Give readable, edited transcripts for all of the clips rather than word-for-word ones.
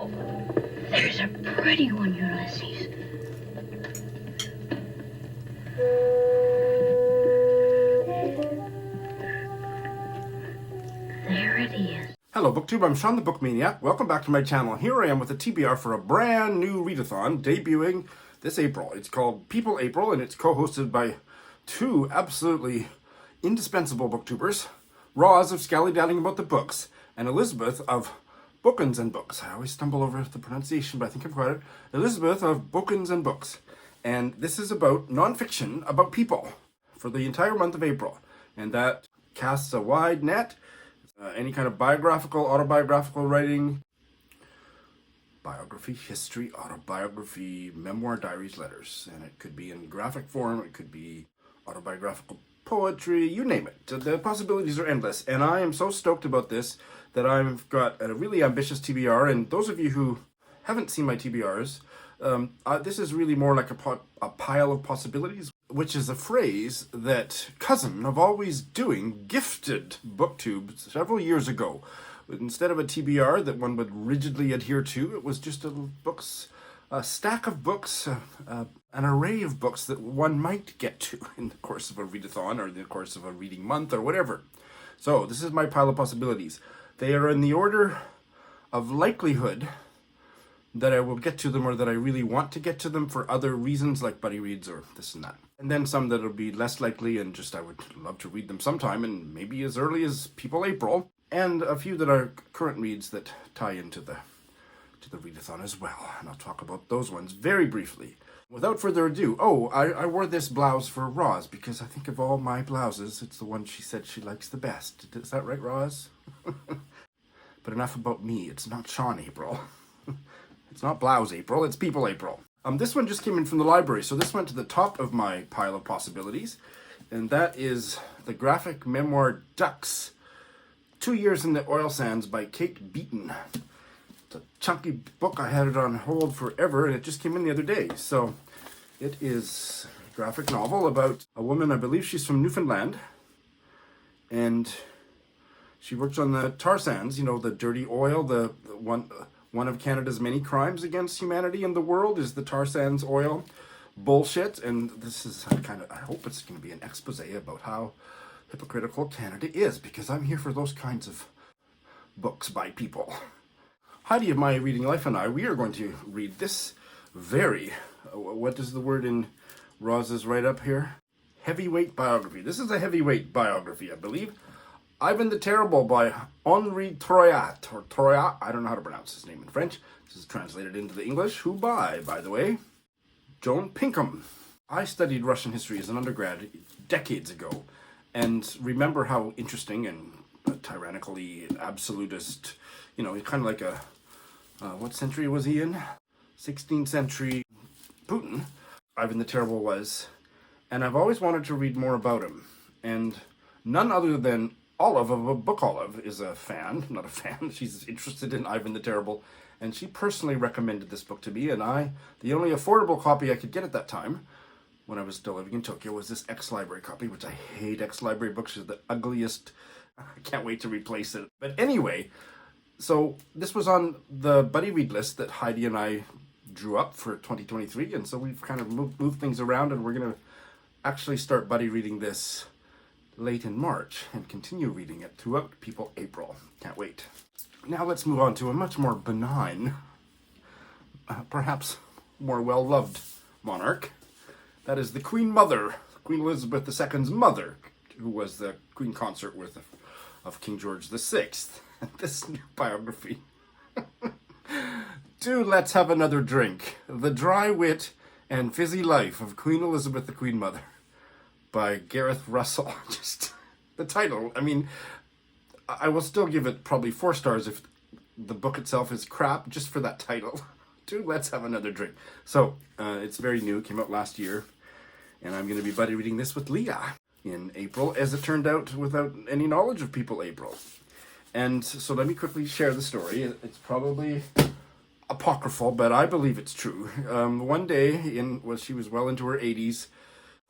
There's a pretty one, Ulysses. There it is. Hello BookTube, I'm Shawn the Book Maniac. Welcome back to my channel. Here I am with a TBR for a brand new Readathon debuting this April. It's called People April and it's co-hosted by two absolutely indispensable booktubers, Roz of Scally-Dallying About the Books and Elizabeth of Bookends and Books. I always stumble over the pronunciation, but I think I've got it. Elizabeth of Bookends and Books. And this is about non-fiction about people for the entire month of April. And that casts a wide net. Any kind of biographical, autobiographical writing, biography, history, autobiography, memoir, diaries, letters. And it could be in graphic form, it could be autobiographical poetry, you name it. The possibilities are endless. And I am so stoked about this that I've got a really ambitious TBR. And those of you who haven't seen my TBRs, this is really more like a pile of possibilities, which is a phrase that Cousin of Always Doing gifted BookTube several years ago. Instead of a TBR that one would rigidly adhere to, it was just a stack of books, an array of books that one might get to in the course of a readathon or in the course of a reading month or whatever. So this is my pile of possibilities. They are in the order of likelihood that I will get to them or that I really want to get to them for other reasons like buddy reads or this and that. And then some that'll be less likely and just I would love to read them sometime and maybe as early as People April. And a few that are current reads that tie into the readathon as well. And I'll talk about those ones very briefly. Without further ado, I wore this blouse for Roz because I think of all my blouses, it's the one she said she likes the best. Is that right, Roz? But enough about me. It's not Shawn April. It's not Blouse April, it's People April. This one just came in from the library, so this went to the top of my pile of possibilities. And that is the graphic memoir Ducks, 2 Years in the Oil Sands by Kate Beaton. It's a chunky book, I had it on hold forever, and it just came in the other day. So it is a graphic novel about a woman, I believe she's from Newfoundland, and she works on the tar sands, you know, the dirty oil, the one of Canada's many crimes against humanity in the world is the tar sands oil bullshit. And this is I hope it's going to be an expose about how hypocritical Canada is, because I'm here for those kinds of books by people. Heidi of My Reading Life and I, we are going to read this very, what is the word in Roz's write-up here? Heavyweight biography. This is a heavyweight biography, I believe. Ivan the Terrible by Henri Troyat, or Troyat, I don't know how to pronounce his name in French. This is translated into the English. Who by the way, Joan Pinkham. I studied Russian history as an undergrad decades ago, and remember how interesting and tyrannically absolutist, you know, kind of like a, what century was he in? 16th century Putin, Ivan the Terrible was. And I've always wanted to read more about him. And none other than Olive of a Book Olive is a fan, not a fan, she's interested in Ivan the Terrible, and she personally recommended this book to me, and the only affordable copy I could get at that time, when I was still living in Tokyo, was this ex-library copy, which I hate ex-library books, they're the ugliest, I can't wait to replace it. But anyway, so this was on the buddy read list that Heidi and I drew up for 2023, and so we've kind of moved things around, and we're going to actually start buddy reading this late in March and continue reading it throughout People April. Can't wait. Now let's move on to a much more benign, perhaps more well-loved monarch. That is the Queen Mother, Queen Elizabeth II's mother, who was the Queen Consort of King George VI. This new biography. Do let's have another drink. The dry wit and fizzy life of Queen Elizabeth the Queen Mother, by Gareth Russell. Just the title, I mean, I will still give it probably 4 stars if the book itself is crap, just for that title. Dude, let's have another drink. So, it's very new, came out last year, and I'm going to be buddy reading this with Leah in April, as it turned out, without any knowledge of People April. And so let me quickly share the story. It's probably apocryphal, but I believe it's true. One day, she was well into her 80s,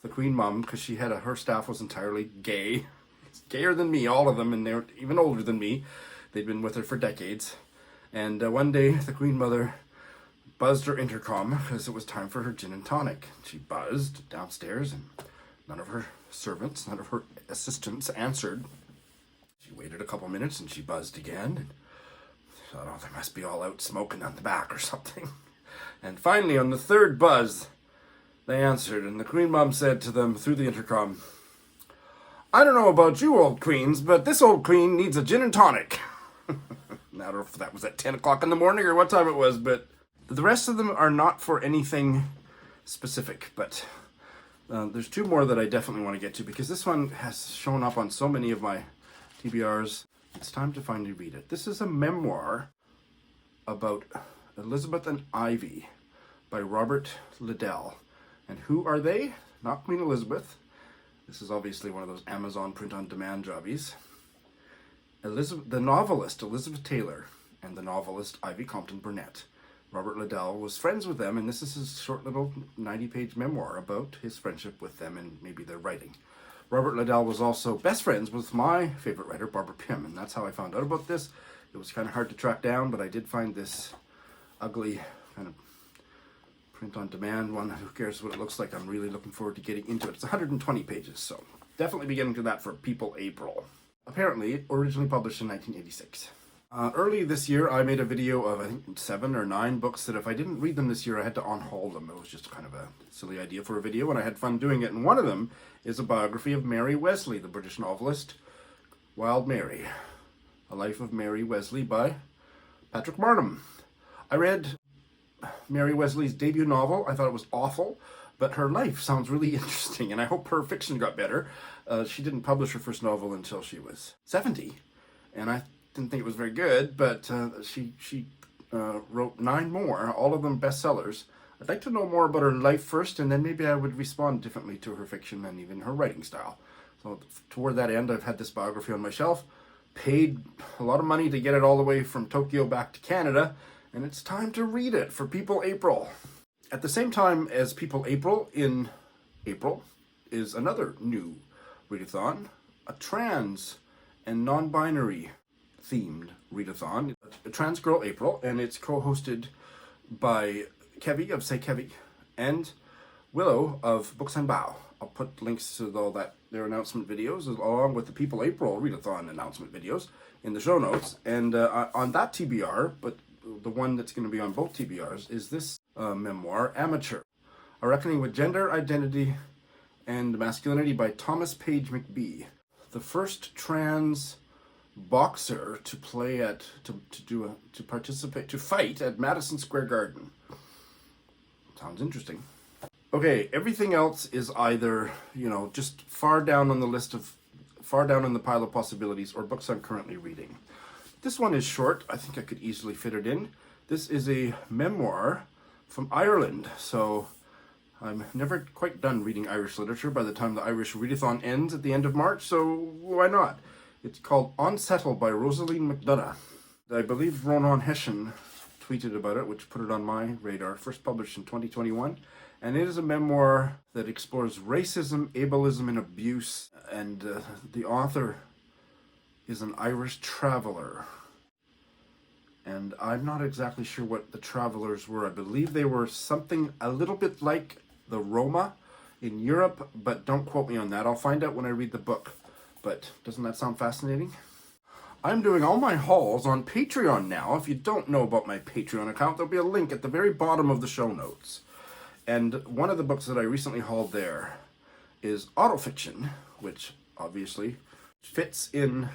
the Queen Mum, because she had her staff was entirely gay. It's gayer than me, all of them, and they're even older than me. They'd been with her for decades. And one day, the Queen Mother buzzed her intercom because it was time for her gin and tonic. She buzzed downstairs, and none of her servants, none of her assistants answered. She waited a couple minutes, and she buzzed again, and thought, oh, they must be all out smoking on the back or something. And finally, on the third buzz, they answered, and the Queen Mum said to them through the intercom, I don't know about you old queens, but this old queen needs a gin and tonic. I don't know if that was at 10 o'clock in the morning or what time it was, but the rest of them are not for anything specific, but there's two more that I definitely want to get to, because this one has shown up on so many of my TBRs. It's time to finally read it. This is a memoir about Elizabeth and Ivy by Robert Liddell. And who are they? Not Queen Elizabeth. This is obviously one of those Amazon print-on-demand jobbies. The novelist Elizabeth Taylor and the novelist Ivy Compton Burnett. Robert Liddell was friends with them, and this is his short little 90-page memoir about his friendship with them and maybe their writing. Robert Liddell was also best friends with my favorite writer, Barbara Pym, and that's how I found out about this. It was kind of hard to track down, but I did find this ugly kind of print-on-demand one. Who cares what it looks like? I'm really looking forward to getting into it. It's 120 pages, so definitely be getting to that for People April. Apparently, originally published in 1986. Early this year, I made a video of, I think, 7 or 9 books that if I didn't read them this year, I had to unhaul them. It was just kind of a silly idea for a video, and I had fun doing it. And one of them is a biography of Mary Wesley, the British novelist, Wild Mary. A Life of Mary Wesley by Patrick Marnham. I read Mary Wesley's debut novel. I thought it was awful, but her life sounds really interesting, and I hope her fiction got better. She didn't publish her first novel until she was 70, and I didn't think it was very good, but she wrote 9 more, all of them bestsellers. I'd like to know more about her life first, and then maybe I would respond differently to her fiction and even her writing style. So toward that end, I've had this biography on my shelf, paid a lot of money to get it all the way from Tokyo back to Canada, and it's time to read it for People April. At the same time as People April, in April, is another new readathon, a trans and non-binary themed readathon, a Trans Girl April, and it's co-hosted by Kevvie of C'est Kevvie and Willow of BooksandBao. I'll put links to all that, their announcement videos, along with the People April readathon announcement videos in the show notes. And on that TBR, but the one that's going to be on both TBRs, is this memoir, Amateur, A Reckoning with Gender, Identity, and Masculinity by Thomas Page McBee. The first trans boxer to play at, to participate, to fight at Madison Square Garden. Sounds interesting. Okay, everything else is either, just far down on the list of, far down in the pile of possibilities, or books I'm currently reading. This one is short. I think I could easily fit it in. This is a memoir from Ireland, so I'm never quite done reading Irish literature by the time the Irish Readathon ends at the end of March, so why not? It's called Unsettled by Rosaleen McDonagh. I believe Ronan Hession tweeted about it, which put it on my radar. First published in 2021. And it is a memoir that explores racism, ableism, and abuse. And the author is an Irish traveler. And I'm not exactly sure what the travelers were. I believe they were something a little bit like the Roma in Europe, but don't quote me on that. I'll find out when I read the book. But doesn't that sound fascinating? I'm doing all my hauls on Patreon now. If you don't know about my Patreon account, there'll be a link at the very bottom of the show notes. And one of the books that I recently hauled there is autofiction, which obviously fits in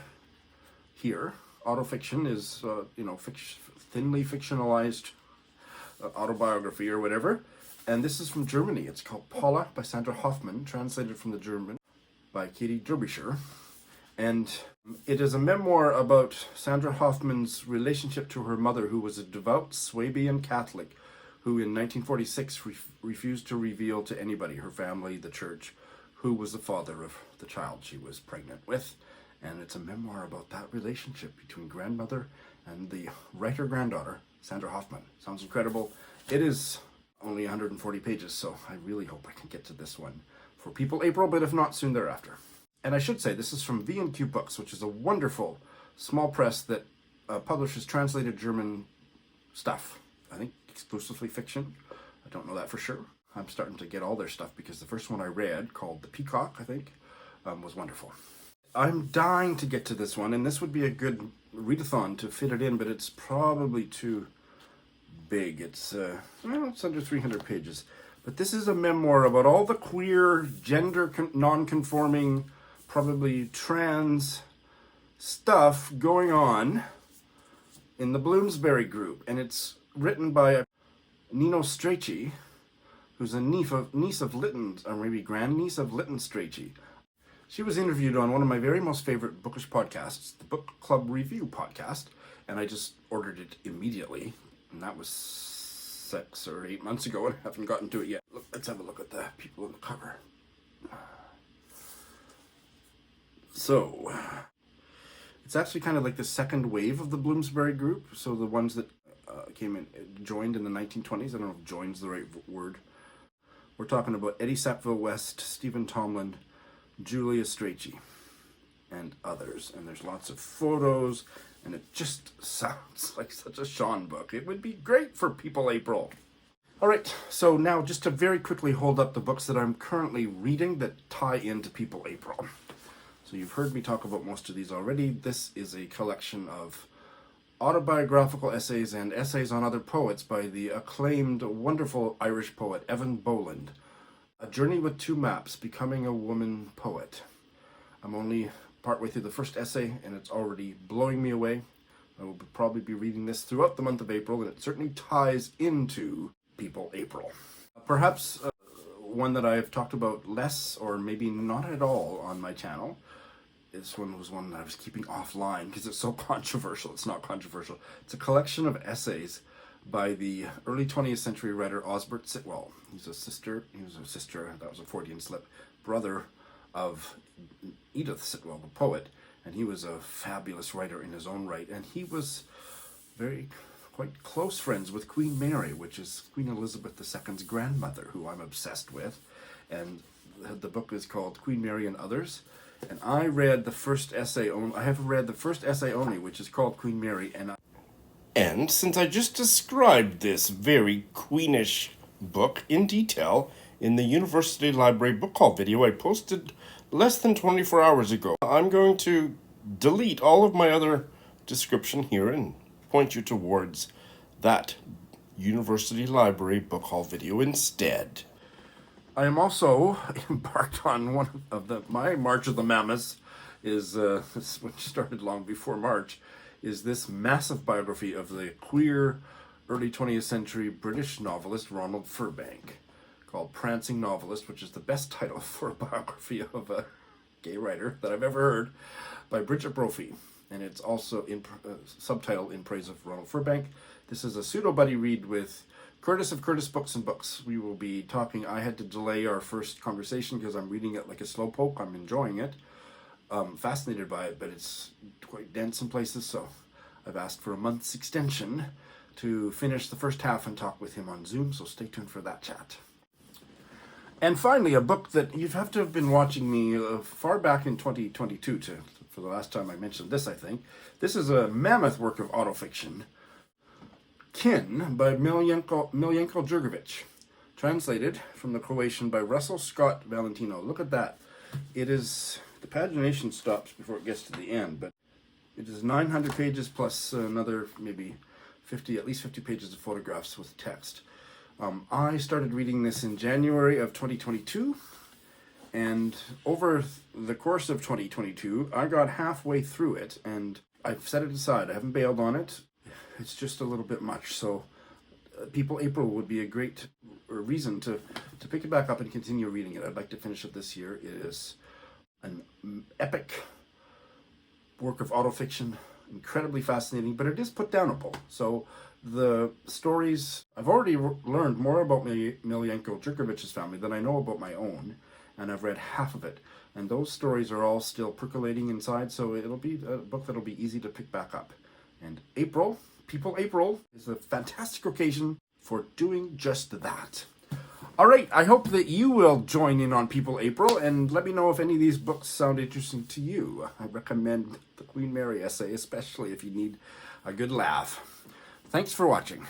here. Autofiction is, thinly fictionalized autobiography or whatever. And this is from Germany. It's called Paula by Sandra Hoffmann, translated from the German by Katy, Derbyshire. And it is a memoir about Sandra Hoffmann's relationship to her mother, who was a devout Swabian Catholic, who in 1946 refused to reveal to anybody, her family, the church, who was the father of the child she was pregnant with. And it's a memoir about that relationship between grandmother and the writer-granddaughter, Sandra Hoffmann. Sounds incredible. It is only 140 pages, so I really hope I can get to this one for People April, but if not, soon thereafter. And I should say, this is from V&Q Books, which is a wonderful small press that publishes translated German stuff. I think exclusively fiction. I don't know that for sure. I'm starting to get all their stuff because the first one I read, called The Peacock, I think, was wonderful. I'm dying to get to this one, and this would be a good readathon to fit it in, but it's probably too big. It's under 300 pages. But this is a memoir about all the queer, gender non-conforming, probably trans stuff going on in the Bloomsbury group. And it's written by Nino Strachey, who's a niece of Lytton, or maybe grandniece of Lytton Strachey. She was interviewed on one of my very most favorite bookish podcasts, the Book Club Review podcast, and I just ordered it immediately, and that was 6 or 8 months ago, and I haven't gotten to it yet. Look, let's have a look at the people on the cover. So, it's actually kind of like the second wave of the Bloomsbury group, so the ones that joined in the 1920s, I don't know if joined's the right word. We're talking about Eddie Sackville West, Stephen Tomlin, Julia Strachey, and others. And there's lots of photos, and it just sounds like such a Shawn book. It would be great for People April. All right, so now just to very quickly hold up the books that I'm currently reading that tie into People April. So you've heard me talk about most of these already. This is a collection of autobiographical essays and essays on other poets by the acclaimed, wonderful Irish poet Evan Boland. A Journey with Two Maps, Becoming a Woman Poet. I'm only partway through the first essay, and it's already blowing me away. I will probably be reading this throughout the month of April, and it certainly ties into People April. Perhaps one that I've talked about less, or maybe not at all, on my channel. This one was one that I was keeping offline because it's so controversial. It's not controversial. It's a collection of essays by the early 20th century writer Osbert Sitwell. He was a sister, that was a Freudian slip, brother of Edith Sitwell, the poet, and he was a fabulous writer in his own right, and he was quite close friends with Queen Mary, which is Queen Elizabeth II's grandmother, who I'm obsessed with, and the book is called Queen Mary and Others, and I read the first essay only. I have read the first essay only, which is called Queen Mary, and since I just described this very queenish book in detail in the University Library book haul video I posted less than 24 hours ago, I'm going to delete all of my other description here and point you towards that University Library book haul video instead. I am also embarked on one of my March of the Mammoths, which started long before March, is this massive biography of the queer early 20th century British novelist Ronald Furbank, called Prancing Novelist, which is the best title for a biography of a gay writer that I've ever heard, by Bridget Brophy. And it's also subtitled In Praise of Ronald Furbank. This is a pseudo-buddy read with Curtis of Curtis Books and Books. We will be talking. I had to delay our first conversation because I'm reading it like a slowpoke. I'm enjoying it. Fascinated by it, but it's quite dense in places, so I've asked for a month's extension to finish the first half and talk with him on Zoom, so stay tuned for that chat. And finally, a book that you have to have been watching me far back in 2022 for the last time I mentioned this, I think. This is a mammoth work of autofiction, Kin by Miljenko Jurgovic, translated from the Croatian by Russell Scott Valentino. Look at that. It is... The pagination stops before it gets to the end, but it is 900 pages plus another maybe at least 50 pages of photographs with text. I started reading this in January of 2022, and over the course of 2022, I got halfway through it, and I've set it aside. I haven't bailed on it. It's just a little bit much, so People April would be a great reason to pick it back up and continue reading it. I'd like to finish it this year. It is an epic work of autofiction, incredibly fascinating, but it is put-downable. So the stories, I've already learned more about Miljenko Jurgovic's family than I know about my own, and I've read half of it. And those stories are all still percolating inside, so it'll be a book that'll be easy to pick back up. And April, People April, is a fantastic occasion for doing just that. All right, I hope that you will join in on People April, and let me know if any of these books sound interesting to you. I recommend the Queen Mary essay, especially if you need a good laugh. Thanks for watching.